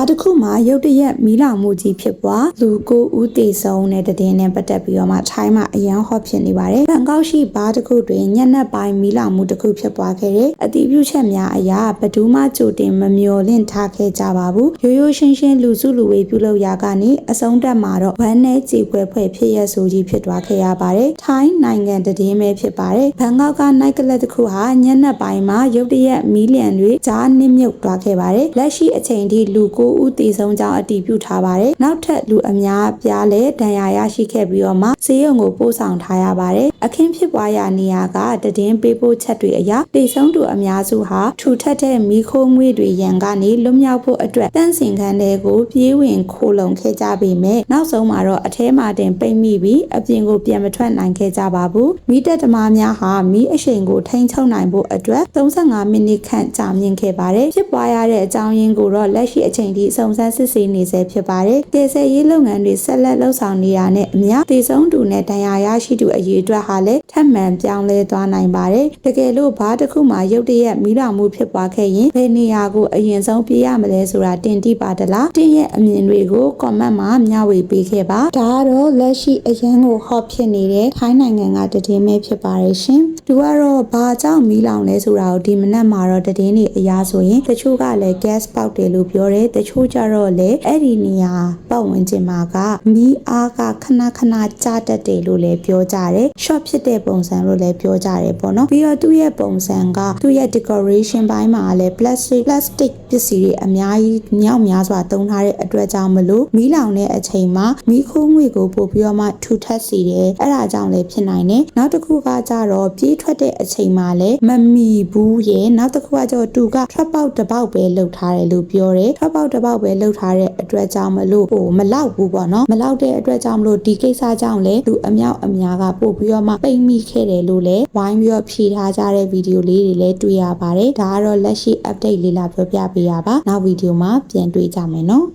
ဘာတစ်ခုမှရုတ်တရက်မီးလောင်မှုကြီးဖြစ်ပွားလူကိုဦးတေဆုံးတဲ့တည်င်းနဲ့ပတ်သက်ပြီးတော့မှထိုင်းမှာအရန်ဟော့ဖြစ်နေပါတယ်ဘန်ကောက်ရှိဘာတစ်ခုတွင်ညနေပိုင်းမီးလောင်မှုတစ်ခုဖြစ်ပွားခဲ့တဲ့အတည်ပြုချက်များအရဘဒူးမှကြိုတင်မမျှော်လင့်ထားခဲ့ကြပါဘူးရိုးရိုးရှင်းရှင်းလူစုလူဝေးပြုလုပ်ရာကနေအဆုံးတက်မှာတော့ဝမ်းနဲ့ကြေကွဲဖွဲ့ဖြစ်ရဆိုကြီးဖြစ်သွားခဲ့ရပါတယ်ထိုင်းနိုင်ငံတည်င်းပဲဖြစ်ပါတယ်ဘန်ကောက်ကနိုင်ကလပ်တစ်ခုဟာညနေပိုင်းမှာရုတ်တရက်မီးလျံတွေကြားနစ်မြုပ်သွားခဲ့ပါတယ်လက်ရှိအချိန်ထိလူ9ဦးသေဆုံးကြောင်းအတည်ပြုထားပါတယ်နောက်ထပ်လူအများပြားလည်းဒဏ်ရာရရှိခဲ့ပြီးတော့မှဆေးရုံကိုပို့ဆောင်ထားရပါတယ်အခင်းဖြစ်ပွားရာနေရာကတည်င်းပေးပို့ချက်တွေအရသေဆုံးသူအများစုဟာထူထပ်တဲ့မီးခိုးငွေ့တွေရန်ကနေလွတ်မြောက်ဖို့အတွက်တန့်စင်ခန်းတွေကိုပြေးဝင်ခိုးလုံခဲ့ကြပေမဲ့နောက်ဆုံးမှာတော့အထဲမှာတင်ပိတ်မိပြီးအပြင်ကိုပြန်မထွက်နိုင်ခဲ့ကြပါဘူးမီးတပ်သမားများဟာမီးအရှိန်ကိုထိန်းချုပ်နိုင်ဖို့အတွက်35မိနစ်ခန့်ကြာမြင့်ခဲ့ပါတယ်ဖြစ်ပွားရတဲ့အကြောင်းရင်းကိုတော့လက်ရှိအချိန်ထိစုံစမ်းစစ်ဆေးနေဆဲဖြစ်ပါတယ်။ဒေသရေးလုပ်ငန်းတွေဆက်လက်လှုပ်ဆောင်နေရတဲ့အမျှဒေဆုံးသူနဲ့ဒဏ်ရာရရှိသူအရေးအတွက်ဟာလည်းထပ်မံပြောင်းလဲသွားနိုင်ပါတယ်။တကယ်လို့ဘာတစ်ခုမှရုတ်တရက်မီးလောင်မှုဖြစ်ပွားခဲ့ရင်ဘယ်နေရာကိုအရင်ဆုံးပြေးရမလဲဆိုတာတင်တိပါတလား။တင်ရဲ့အမြင်တွေကို comment မှာမျှဝေပေးခဲ့ပါ။ဒါကတော့လက်ရှိအရန်ကို hot ဖြစ်နေတဲ့ထိုင်းနိုင်ငံကတည်င်းပဲဖြစ်ပါတယ်ရှင်။သူကတော့ဘာကြောင့်မီးလောင်လဲဆိုတာကိုဒီမနက်မှာတော့တည်င်းနေအရာဆိုရင်တချို့ကလည်း gas ပေါက်တယ်လို့ပြောတယ်တချို့ကြတော့လေအဲ့ဒီနေရာပတ်ဝန်းကျင်မှာကမီးအားကခဏခဏကျတတ်တယ်လို့လည်းပြောကြတယ် short ဖြစ်တဲ့ပုံစံလို့လည်းပြောကြတယ်ပေါ့နော်ပြီးတော့သူ့ရဲ့ပုံစံကသူ့ရဲ့ decoration ဘိုင်းမှာလည်း plastic ပစ္စည်းတွေအများကြီးမြောက်များစွာသုံးထားတဲ့အတွက်ကြောင့်မလို့မီးလောင်တဲ့အချိန်မှာမီးခိုးငွေ့ကိုပို့ပြီးတော့မှထူထပ်စေတယ်အဲ့ဒါကြောင့်လည်းဖြစ်နိုင်တယ်နောက်တစ်ခုကကြတော့ပြေးထွက်တဲ့အချိန်မှာလည်းမမီဘူးရဲ့နောက်တစ်ခုကကြတော့သူကထွက်ပေါက်တစ်ပေါက်ပဲလှုပ်ထားတယ်လို့ပြောတယ်ထွက်ပေါက်တစ်ပေါက်ပဲလှုပ်ထားတဲ့အတွက်ကြောင့်မလို့မလောက်ဘူးပေါ့နော်မလောက်တဲ့အတွက်ကြောင့်မလို့ဒီကိစ္စကြောင့်လည်းသူအမြောက်အများကပို့ပြီးတော့မှပိတ်မိခဲ့တယ်လို့လည်းဝိုင်းပြီးတော့ဖြေထားကြတဲ့ဗီဒီယိုလေးတွေလည်းတွေ့ရပါတယ်ဒါကတော့လက်ရှိ update လေးလာပြောပြပေးရပါနောက်ဗီဒီယိုမှာပြန်တွေ့ကြမယ်နော်